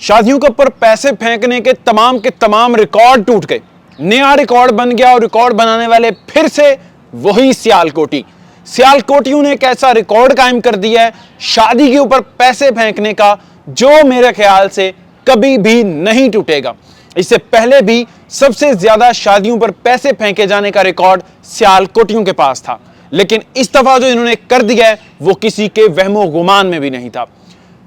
शादियों के ऊपर पैसे फेंकने के तमाम रिकॉर्ड टूट गए। नया रिकॉर्ड बन गया और रिकॉर्ड बनाने वाले फिर से वही सियालकोटियों ने एक ऐसा रिकॉर्ड कायम कर दिया है शादी के ऊपर पैसे फेंकने का, जो मेरे ख्याल से कभी भी नहीं टूटेगा। इससे पहले भी सबसे ज्यादा शादियों पर पैसे फेंके जाने का रिकॉर्ड सियालकोटियों के पास था, लेकिन इस दफा जो इन्होंने कर दिया है वो किसी के वहमो गुमान में भी नहीं था।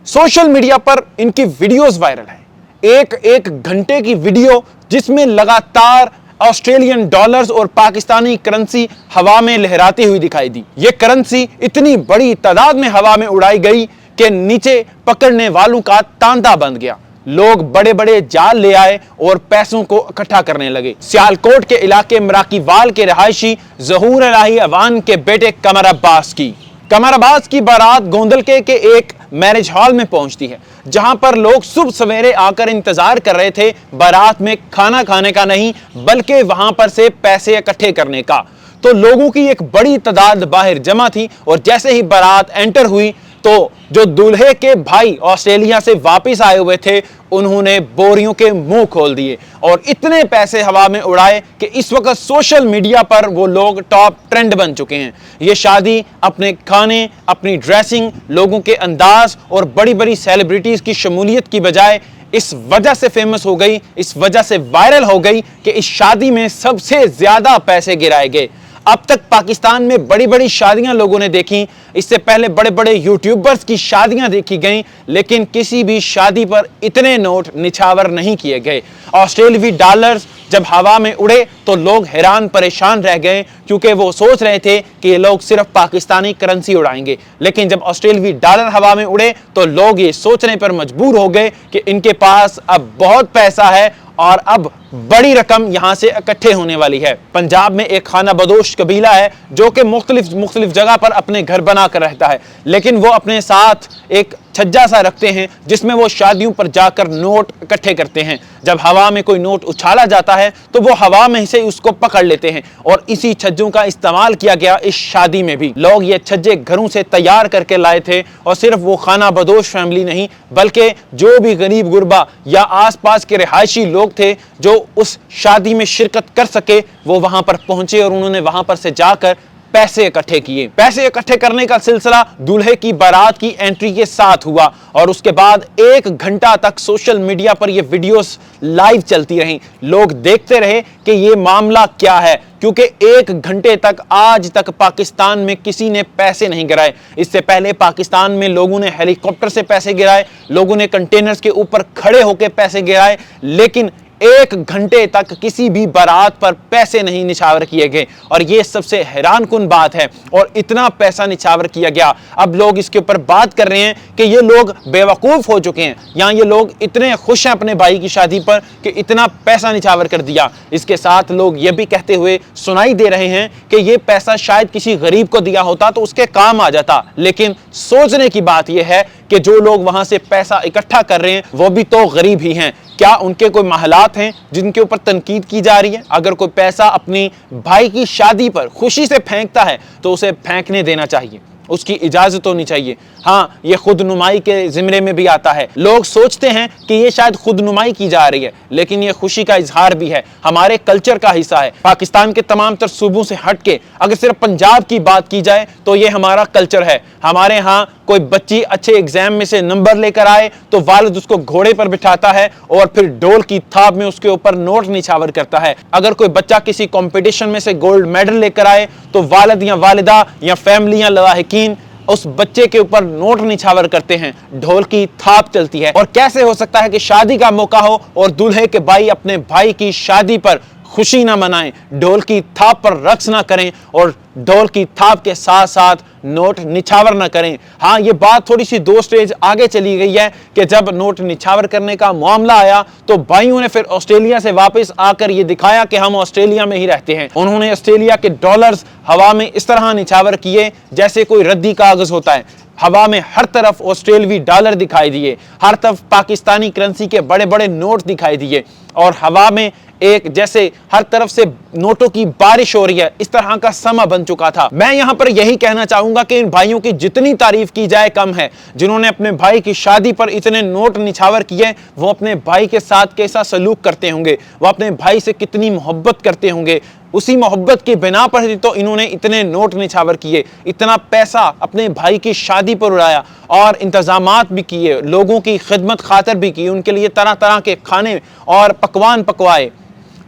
सोशल मीडिया पर इनकी वीडियोस वायरल है, एक घंटे की वीडियो जिसमें लगातार ऑस्ट्रेलियन डॉलर्स और पाकिस्तानी करेंसी हवा में लहराती हुई दिखाई दी। ये करेंसी इतनी बड़ी तादाद में हवा में उड़ाई गई कि नीचे पकड़ने वालों का तांता बन गया। लोग बड़े बड़े जाल ले आए और पैसों को इकट्ठा करने लगे। सियालकोट के इलाके मराकीवाल के रहायशी ज़हूर इलाही अवान के बेटे कमर अब्बास की बारात गोंदलके के एक मैरिज हॉल में पहुंचती है, जहां पर लोग सुबह सवेरे आकर इंतजार कर रहे थे बारात में खाना खाने का नहीं बल्कि वहां पर से पैसे इकट्ठे करने का। तो लोगों की एक बड़ी तादाद बाहर जमा थी और जैसे ही बारात एंटर हुई तो जो दूल्हे के भाई ऑस्ट्रेलिया से वापस आए हुए थे उन्होंने बोरियों के मुंह खोल दिए और इतने पैसे हवा में उड़ाए कि इस वक्त सोशल मीडिया पर वो लोग टॉप ट्रेंड बन चुके हैं। ये शादी अपने खाने, अपनी ड्रेसिंग, लोगों के अंदाज और बड़ी बड़ी सेलिब्रिटीज की शमूलियत की बजाय इस वजह से फेमस हो गई, इस वजह से वायरल हो गई कि इस शादी में सबसे ज्यादा पैसे गिराए गए। अब तक पाकिस्तान में बड़ी बड़ी शादियां लोगों ने देखी, इससे पहले बड़े बड़े यूट्यूबर्स की शादियां देखी गईं, लेकिन किसी भी शादी पर इतने नोट निछावर नहीं किए गए। ऑस्ट्रेलियाई डॉलर्स जब हवा में उड़े तो लोग हैरान परेशान रह गए, क्योंकि वो सोच रहे थे कि ये लोग सिर्फ पाकिस्तानी करेंसी उड़ाएंगे, लेकिन जब ऑस्ट्रेलियाई डॉलर हवा में उड़े तो लोग ये सोचने पर मजबूर हो गए कि इनके पास अब बहुत पैसा है और अब बड़ी रकम यहां से इकट्ठे होने वाली है। पंजाब में एक खाना बदोश कबीला है जो कि मुख्तलिफ जगह पर अपने घर बना कर रहता है, लेकिन वो अपने साथ एक छज्जा सा रखते हैं जिसमें वो शादियों पर जाकर नोट इकट्ठे करते हैं। जब हवा में कोई नोट उछाला जाता है तो वो हवा में से उसको पकड़ लेते हैं और इसी छज्जों का इस्तेमाल किया गया इस शादी में भी। लोग ये छज्जे घरों से तैयार करके लाए थे और सिर्फ वो खाना बदोश फैमिली नहीं बल्कि जो भी गरीब गुरबा या आसपास के रिहायशी लोग थे जो उस शादी में शिरकत कर सके वो वहां पर पहुंचे और उन्होंने वहां पर से जाकर पैसे इकट्ठे किए। पैसे इकट्ठे करने का सिलसिला दूल्हे की बारात की एंट्री के साथ हुआ और उसके बाद 1 घंटा तक सोशल मीडिया पर ये वीडियोस लाइव चलती रहीं। लोग देखते रहे कि ये मामला क्या है, क्योंकि 1 घंटे तक आज तक पाकिस्तान में किसी ने पैसे नहीं गिराए। इससे पहले पाकिस्तान में लोगों ने हेलीकॉप्टर से पैसे गिराए, लोगों ने कंटेनर्स के ऊपर खड़े होकर पैसे गिराए, लेकिन 1 घंटे तक किसी भी बारात पर पैसे नहीं निछावर किए गए। और ये सबसे हैरानकुन बात है। और इतना पैसा निछावर किया गया, अब लोग इसके ऊपर बात कर रहे हैं कि ये लोग बेवकूफ हो चुके हैं या ये लोग इतने खुश हैं अपने भाई की शादी पर कि इतना पैसा निछावर कर दिया। इसके साथ लोग ये भी कहते हुए सुनाई दे रहे हैं कि ये पैसा शायद किसी गरीब को दिया होता तो उसके काम आ जाता। लेकिन सोचने की बात यह है कि जो लोग वहां से पैसा इकट्ठा कर रहे हैं वो भी तो गरीब ही हैं। क्या उनके कोई महलात हैं जिनके ऊपर तनकीद की जा रही है? अगर कोई पैसा अपनी भाई की शादी पर खुशी से फेंकता है तो उसे फेंकने देना चाहिए, उसकी इजाजत होनी चाहिए। हाँ, ये खुद नुमाई के जिम्मे में भी आता है। लोग सोचते हैं कि ये शायद खुद नुमाई की जा रही है, लेकिन ये खुशी का इजहार भी है, हमारे कल्चर का हिस्सा है। पाकिस्तान के तमाम तर सूबों से हट के अगर सिर्फ पंजाब की बात की जाए तो ये हमारा कल्चर है। हमारे यहाँ कोई बच्ची अच्छे एग्जाम में से नंबर लेकर आए तो वालिद उसको घोड़े पर बिठाता है और फिर डोल की थाप में उसके ऊपर नोट निछावर करता है। अगर कोई बच्चा किसी कंपटीशन में से गोल्ड मेडल लेकर आए तो वालिद या वालिदा या फैमिली या लवाहिकीन उस बच्चे के ऊपर नोट निछावर करते हैं, ढोल की थाप चलती है। और कैसे हो सकता है कि शादी का मौका हो और दूल्हे के भाई अपने भाई की शादी पर खुशी ना मनाएं, ढोल की थाप पर रक्स ना करें और ढोल की थाप के साथ साथ नोट निछावर ना करें। हाँ, ये बात थोड़ी सी 2 स्टेज आगे चली गई है कि जब नोट निछावर करने का मामला आया तो भाइयों ने फिर ऑस्ट्रेलिया से वापस आकर ये दिखाया कि हम ऑस्ट्रेलिया में ही रहते हैं। उन्होंने ऑस्ट्रेलिया के डॉलर्स हवा में इस तरह निछावर किए जैसे कोई रद्दी कागज होता है। हवा में हर तरफ ऑस्ट्रेलियाई डॉलर दिखाई दिए, हर तरफ पाकिस्तानी करेंसी के बड़े बड़े नोट दिखाई दिए और हवा में ایک جیسے ہر طرف سے نوٹوں کی بارش ہو رہی ہے، اس طرح کا سما بن چکا تھا۔ میں یہاں پر یہی کہنا چاہوں گا کہ ان بھائیوں کی جتنی تعریف کی جائے کم ہے، جنہوں نے اپنے بھائی کی شادی پر اتنے نوٹ نچھاور کیے، وہ اپنے بھائی کے ساتھ کیسا سلوک کرتے ہوں گے، وہ اپنے بھائی سے کتنی محبت کرتے ہوں گے۔ اسی محبت کی بنا پر ہی تو انہوں نے اتنے نوٹ نچھاور کیے، اتنا پیسہ اپنے بھائی کی شادی پر اڑایا اور انتظامات بھی کیے، لوگوں کی خدمت خاطر بھی کی، ان کے لیے طرح طرح کے کھانے اور پکوان پکوائے۔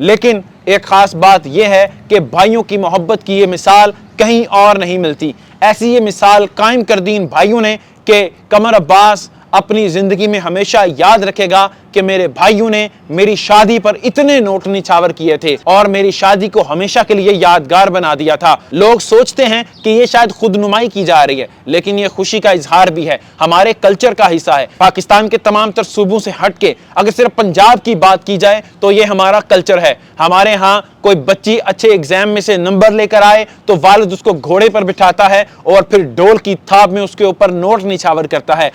لیکن ایک خاص بات یہ ہے کہ بھائیوں کی محبت کی یہ مثال کہیں اور نہیں ملتی۔ ایسی یہ مثال قائم کر دی ان بھائیوں نے کہ قمر عباس اپنی زندگی میں ہمیشہ یاد رکھے گا کہ میرے بھائیوں نے میری شادی پر اتنے نوٹ نچھاور کیے تھے اور میری شادی کو ہمیشہ کے لیے یادگار بنا دیا تھا۔ لوگ سوچتے ہیں کہ یہ شاید خود نمائی کی جا رہی ہے، لیکن یہ خوشی کا اظہار بھی ہے، ہمارے کلچر کا حصہ ہے۔ پاکستان کے تمام تر صوبوں سے ہٹ کے اگر صرف پنجاب کی بات کی جائے تو یہ ہمارا کلچر ہے۔ ہمارے ہاں کوئی بچی اچھے ایگزام میں سے نمبر لے کر آئے تو والد اس کو گھوڑے پر بٹھاتا ہے اور پھر ڈول کی تھاپ میں اس کے اوپر نوٹ نچھاور کرتا ہے۔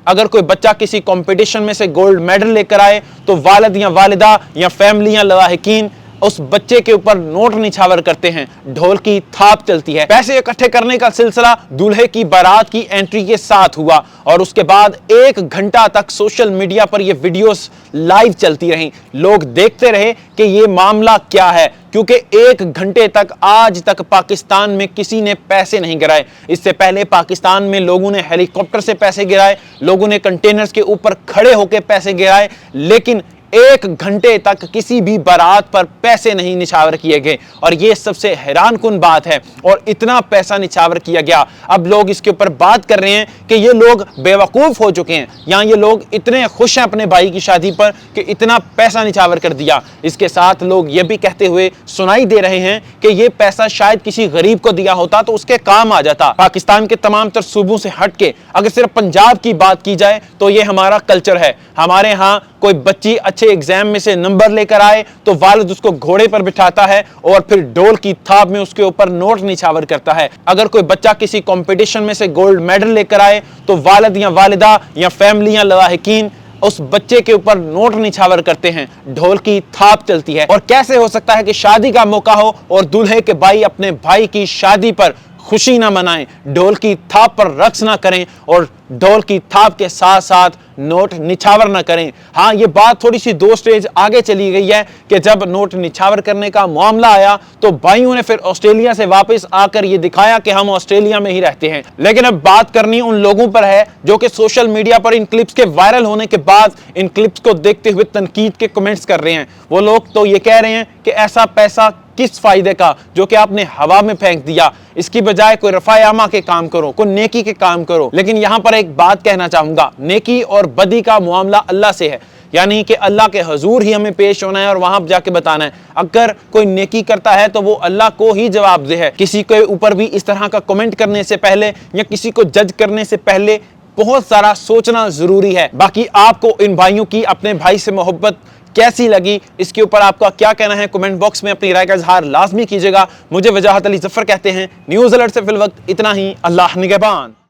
اگر کوئی بچہ کسی کمپٹیشن میں سے گولڈ میڈل لے کر آئے تو والد یا والدہ یا فیملی یا لواحقین اس بچے کے اوپر نوٹ نچھاور کرتے ہیں، ڈھول کی تھاپ چلتی ہے۔ پیسے اکٹھے کرنے کا سلسلہ دولہے کی بارات کی انٹری کے ساتھ ہوا اور اس کے بعد 1 گھنٹہ تک سوشل میڈیا پر یہ ویڈیوز لائیو چلتی رہیں، لوگ دیکھتے رہے کہ یہ معاملہ کیا ہے، کیونکہ 1 گھنٹے تک آج تک پاکستان میں کسی نے پیسے نہیں گرائے۔ اس سے پہلے پاکستان میں لوگوں نے ہیلی کاپٹر سے پیسے گرائے، لوگوں نے کنٹینرز کے اوپر کھڑے ہو کے پیسے گرائے، لیکن 1 گھنٹے تک کسی بھی بارات پر پیسے نہیں نچھاور کیے گئے، اور یہ سب سے حیران کن بات ہے۔ اور اتنا پیسہ نچھاور کیا گیا، اب لوگ اس کے اوپر بات کر رہے ہیں کہ یہ لوگ بے وقوف ہو چکے ہیں، یا یہ لوگ اتنے خوش ہیں اپنے بھائی کی شادی پر کہ اتنا پیسہ نچھاور کر دیا۔ اس کے ساتھ لوگ یہ بھی کہتے ہوئے سنائی دے رہے ہیں کہ یہ پیسہ شاید کسی غریب کو دیا ہوتا تو اس کے کام آ جاتا۔ پاکستان کے تمام تر صوبوں سے ہٹ کے اگر صرف پنجاب کی بات کی جائے تو یہ ہمارا کلچر ہے۔ ہمارے ہاں کوئی بچی اچھے ایگزام میں سے نمبر لے کر آئے تو والد اس کو گھوڑے پر بٹھاتا ہے اور پھر ڈول کی تھاپ میں اس کے اوپر نوٹ نچھاور کرتا ہے۔ اگر کوئی بچہ کسی کمپٹیشن میں سے گولڈ میڈل لے کر آئے تو والد یا والدہ یا فیملی یا لواحقین اس بچے کے اوپر نوٹ نچھاور کرتے ہیں، ڈھول کی تھاپ چلتی ہے۔ اور کیسے ہو سکتا ہے کہ شادی کا موقع ہو اور دولہے کے بھائی اپنے بھائی کی شادی پر خوشی نہ منائیں، ڈھول کی تھاپ پر رقص نہ کریں اور ڈھول کی تھاپ کے ساتھ ساتھ نوٹ نچھاور نہ کریں۔ ہاں، یہ بات تھوڑی سی 2 سٹیج آگے چلی گئی ہے کہ جب نوٹ نچھاور کرنے کا معاملہ آیا تو بھائیوں نے پھر آسٹریلیا سے واپس آ کر یہ دکھایا کہ ہم آسٹریلیا میں ہی رہتے ہیں۔ لیکن اب بات کرنی ان لوگوں پر ہے جو کہ سوشل میڈیا پر ان کلپس کے وائرل ہونے کے بعد ان کلپس کو دیکھتے ہوئے تنقید کے کمنٹس کر رہے ہیں۔ وہ لوگ تو یہ کہہ رہے ہیں کہ ایسا پیسہ کس فائدے کا جو کہ آپ نے ہوا میں پھینک دیا، اس کی بجائے کوئی رفع عامہ کے کام کرو، کوئی نیکی کے کام کرو۔ لیکن یہاں پر ایک بات کہنا چاہوں گا، نیکی اور بدی کا معاملہ اللہ سے ہے، یعنی کہ اللہ کے حضور ہی ہمیں پیش ہونا ہے اور وہاں جا کے بتانا ہے۔ اگر کوئی نیکی کرتا ہے تو وہ اللہ کو ہی جواب دہ ہے۔ کسی کے اوپر بھی اس طرح کا کمنٹ کرنے سے پہلے یا کسی کو جج کرنے سے پہلے بہت سارا سوچنا ضروری ہے۔ باقی آپ کو ان بھائیوں کی اپنے بھائی سے محبت کیسی لگی، اس کے اوپر آپ کا کیا کہنا ہے، کمنٹ باکس میں اپنی رائے کا اظہار لازمی کیجیے گا۔ مجھے وجاہت علی ظفر کہتے ہیں، نیوز الرٹ سے فی الوقت اتنا ہی۔ اللہ نگہبان۔